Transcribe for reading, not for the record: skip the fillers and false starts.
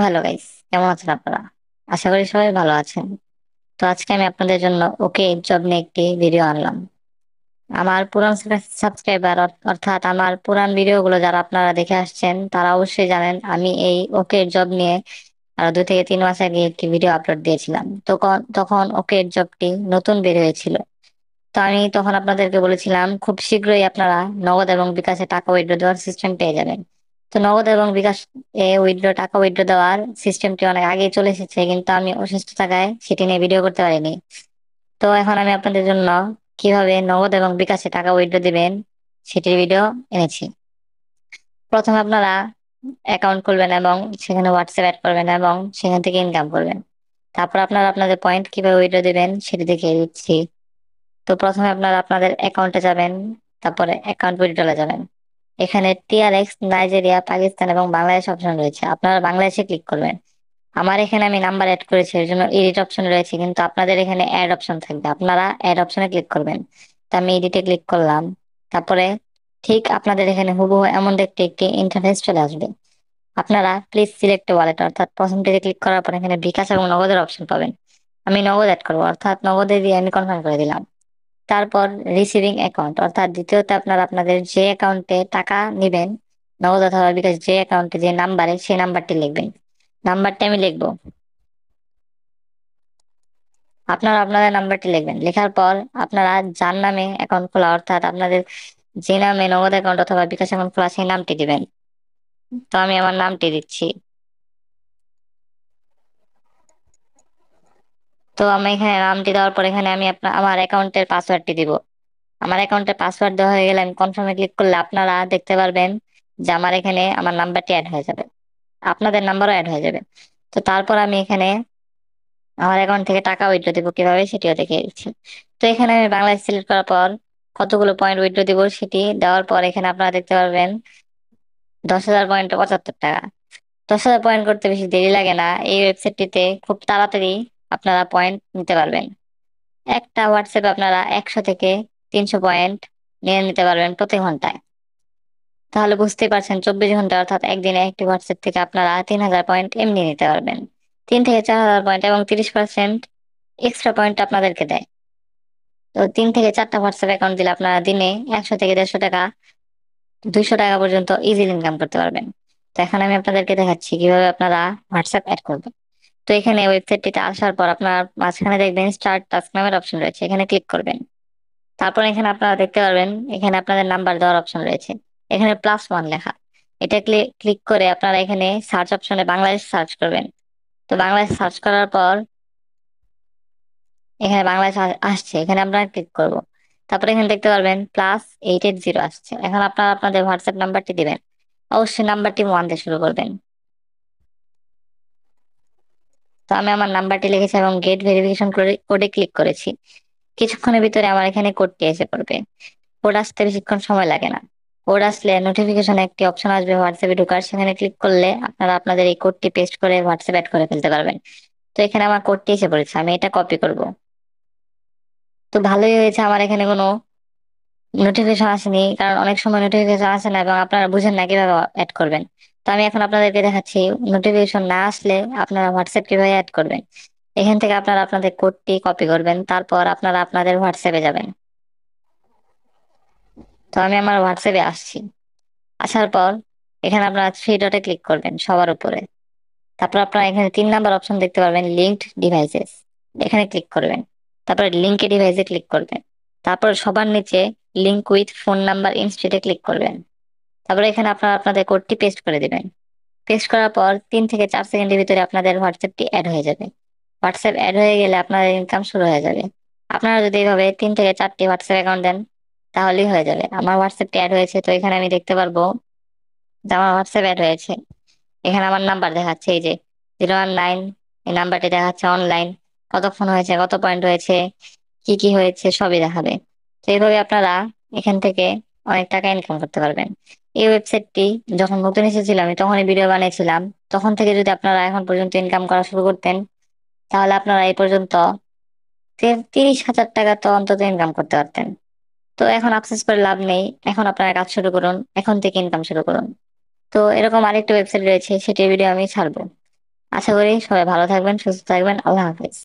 Hello guys, কেমন আছেন আপনারা? আশা করি সবাই ভালো আছেন। তো আজকে আমি আপনাদের জন্য ওকে জব নিয়ে একটি ভিডিও আনলাম। আমার পুরান সাবস্ক্রাইবার অর্থাৎ আমার পুরান ভিডিওগুলো যারা আপনারা দেখে আসছেন তারা অবশ্যই জানেন আমি এই ওকে জব নিয়ে আরো 2 থেকে 3 মাস আগে একটি ভিডিও আপলোড দিয়েছিলাম। তখন ওকে জবটি নতুন বের হয়েছিল। তো আমি তখন আপনাদেরকে বলেছিলাম খুব শীঘ্রই আপনারা নগদ এবং বিকাশে টাকা উইথড্র দেওয়ার সিস্টেম পেয়ে যাবেন। তো নগদ এবং বিকাশ টাকা উইথড্র দেওয়ার সিস্টেমটি অনেক আগেই চলে এসেছে, কিন্তু আমি অসুস্থ থাকায় সেটি নিয়ে ভিডিও করতে পারিনি। তো এখন আমি আপনাদের জন্য কিভাবে নগদ এবং বিকাশে টাকা উইথড্র দিবেন সেটির ভিডিও এনেছি। প্রথমে আপনারা অ্যাকাউন্ট খুলবেন এবং সেখানে হোয়াটসঅ্যাপ অ্যাড করবেন এবং সেখান থেকে ইনকাম করবেন। তারপর আপনারা আপনাদের পয়েন্ট কিভাবে উইথড্র দিবেন সেটি দেখিয়ে দিচ্ছি। তো প্রথমে আপনারা আপনাদের অ্যাকাউন্টে যাবেন, তারপরে অ্যাকাউন্ট উইথড্রলে যাবেন। এখানে টিআরএক্স, নাইজেরিয়া, পাকিস্তান এবং বাংলাদেশ অপশন রয়েছে, আপনারা বাংলাদেশে ক্লিক করবেন। আমার এখানে আমি নাম্বার অ্যাড করেছি এর জন্য এডিট অপশন রয়েছে, কিন্তু আপনাদের এখানে অ্যাড অপশন থাকবে, আপনারা অ্যাড অপশনে ক্লিক করবেন। তো আমি এডিটে ক্লিক করলাম। তারপরে ঠিক আপনাদের এখানে হুবহু এমন দেখতে একটি ইন্টারফেস চলে আসবে। আপনারা প্লিজ সিলেক্ট ওয়ালেট অর্থাৎ প্রথম থেকে ক্লিক করার পর এখানে বিকাশ এবং নগদের অপশন পাবেন। আমি নগদ অ্যাড করবো অর্থাৎ নগদে দিয়ে আমি কনফার্ম করে দিলাম। তারপর রিসিভিং অ্যাকাউন্ট অর্থাৎ দ্বিতীয়তে আপনারা আপনাদের যে অ্যাকাউন্টে টাকা নেবেন নগদ অথবা বিকাশ, যে অ্যাকাউন্টে যে নাম্বারে সেই নাম্বারটি লিখবেন। নাম্বারটি আমি লিখবো, আপনারা আপনাদের নাম্বারটি লিখবেন। লেখার পর আপনারা যার নামে অ্যাকাউন্ট খোলা অর্থাৎ আপনাদের যে নামে নগদ অ্যাকাউন্ট অথবা বিকাশ অ্যাকাউন্ট খোলা সেই নামটি দিবেন। তো আমি আমার নামটি দিচ্ছি। তো আমি এখানে নামটি দেওয়ার পর এখানে আমি আমার অ্যাকাউন্টের পাসওয়ার্ডটি দিব। আমার অ্যাকাউন্টের পাসওয়ার্ড দেওয়া হয়ে গেলে আমি কনফার্মে ক্লিক করলে আপনারা দেখতে পারবেন যে আমার এখানে আমার নাম্বারটি অ্যাড হয়ে যাবে, আপনাদের নাম্বারও অ্যাড হয়ে যাবে। তো তারপর আমি এখানে আমার অ্যাকাউন্ট থেকে টাকা উইথড্র দিব কিভাবে সেটিও দেখিয়ে দিচ্ছি। তো এখানে আমি বাংলাদেশ সিলেক্ট করার পর কতগুলো পয়েন্ট উইথড্র দিব সেটি দেওয়ার পর এখানে আপনারা দেখতে পারবেন 10,000 পয়েন্টে 75 টাকা। 10,000 পয়েন্ট করতে বেশি দেরি লাগে না, এই ওয়েবসাইটটিতে খুব তাড়াতাড়ি আপনারা পয়েন্ট নিতে পারবেন। একটা হোয়াটসঅ্যাপে আপনারা 100 থেকে 300 পয়েন্ট নিয়ে নিতে পারবেন প্রতি ঘন্টায়। তাহলে বুঝতেই পারছেন 24 ঘন্টা অর্থাৎ একদিনে একটি হোয়াটসঅ্যাপ থেকে আপনারা 3,000 পয়েন্ট এমনি নিতে পারবেন। 3 থেকে 4,000 পয়েন্ট এবং 30% এক্সট্রা পয়েন্ট আপনাদেরকে দেয়। তো 3 থেকে 4টা হোয়াটসঅ্যাপ অ্যাকাউন্ট দিলে আপনারা দিনে 100 থেকে 150 টাকা, 200 টাকা পর্যন্ত ইজিলি ইনকাম করতে পারবেন। তো এখন আমি আপনাদেরকে দেখাচ্ছি কিভাবে আপনারা হোয়াটসঅ্যাপ অ্যাড করবেন। তো এখানে ওয়েবসাইটটিতে আসার পর আপনার মাঝখানে দেখবেন স্টার্ট টাস্ক নামের অপশন রয়েছে, এখানে ক্লিক করবেন। তারপর এখানে আপনারা দেখতে পারবেন এখানে আপনাদের নাম্বার দেওয়ার অপশন রয়েছে, এখানে +1 লেখা। এটা ক্লিক করে আপনারা এখানে সার্চ অপশনে বাংলাদেশ সার্চ করবেন। তো বাংলাদেশ সার্চ করার পর এখানে বাংলাদেশ আসছে, এখানে আপনারা ক্লিক করব। তারপরে এখানে দেখতে পারবেন +880 আসছে। এখন আপনারা আপনাদের হোয়াটসঅ্যাপ নাম্বারটি দিবেন, অবশ্যই নাম্বারটি 1 দিয়ে শুরু করবেন। তো আমি আমার নাম্বারটি লিখেছি এবং গেট ভেরিফিকেশন কোডে ক্লিক করেছি। কিছুক্ষণের ভিতরে আমার এখানে কোডটি এসে পড়বে। কোড আসতে বেশিক্ষণ সময় লাগে না। কোড আসলে নোটিফিকেশনে একটি অপশন আসবে হোয়াটসঅ্যাপে ঢোকার, সেখানে ক্লিক করলে আপনারা আপনাদের এই কোডটি পেস্ট করে হোয়াটসঅ্যাপ অ্যাড করে ফেলতে পারবেন। তো এখানে আমার কোডটি এসে পড়েছে, আমি এটা কপি করব। তো ভালোই হয়েছে আমার এখানে কোনো নোটিফিকেশন আসেনি, কারণ অনেক সময় নোটিফিকেশন আসে না এবং আপনারা বুঝেন না কিভাবে অ্যাড করবেন। তো আমি এখন আপনাদেরকে দেখাচ্ছি নোটিফিকেশন না আসলে আপনারা হোয়াটসঅ্যাপ কিভাবে অ্যাড করবেন। এখান থেকে আপনারা আপনাদের কোডটি কপি করবেন, তারপর আপনারা আপনাদের হোয়াটসঅ্যাপে যাবেন। তো আমি আমার হোয়াটসঅ্যাপে আসছি। আসার পর এখানে আপনারা 3 ডটে ক্লিক করবেন সবার উপরে। তারপর আপনারা এখানে 3 নাম্বার অপশন দেখতে পারবেন লিঙ্কড ডিভাইসেস, এখানে ক্লিক করবেন। তারপরে লিঙ্কে ডিভাইসে ক্লিক করবেন। তারপর সবার নিচে লিঙ্ক উইথ ফোন নাম্বার ইনস্টিটিউটে ক্লিক করবেন। তারপরে এখানে আপনারা আপনাদের কোডটি পেস্ট করে দিবেন। পেস্ট করার পর 3 থেকে 4 সেকেন্ডের ভিতরে আপনাদের হোয়াটসঅ্যাপটি অ্যাড হয়ে যাবে। হোয়াটসঅ্যাপ অ্যাড হয়ে গেলে আপনাদের ইনকাম শুরু হয়ে যাবে। আপনারা যদি এইভাবে 3 থেকে 4টি হোয়াটসঅ্যাপ অ্যাকাউন্ট দেন তাহলেই হয়ে যাবে। আমার হোয়াটসঅ্যাপটি অ্যাড হয়েছে, তো এখানে আমি দেখতে পারবো যে আমার হোয়াটসঅ্যাপ অ্যাড হয়েছে। এখানে আমার নাম্বার দেখাচ্ছে, এই যে 019, এই নাম্বারটি দেখাচ্ছে অনলাইন, কতক্ষণ হয়েছে, কত পয়েন্ট হয়েছে, কি কি হয়েছে সবই দেখাবে। তো এইভাবে আপনারা এখান থেকে অনেক টাকা ইনকাম করতে পারবেন। এই ওয়েবসাইটটি যখন নতুন এসেছিল আমি তখনই ভিডিও বানিয়েছিলাম, তখন থেকে যদি আপনারা এখন পর্যন্ত ইনকাম করা শুরু করতেন তাহলে আপনারা এই পর্যন্ত 30,000 টাকা তো অন্তত ইনকাম করতে পারতেন। তো এখন আফসোস করে লাভ নেই, এখন আপনারা কাজ শুরু করুন, এখন থেকে ইনকাম শুরু করুন। তো এরকম আরেকটা ওয়েবসাইট রয়েছে, সেটির ভিডিও আমি ছাড়বো। আশা করি সবাই ভালো থাকবেন, সুস্থ থাকবেন। আল্লাহ হাফেজ।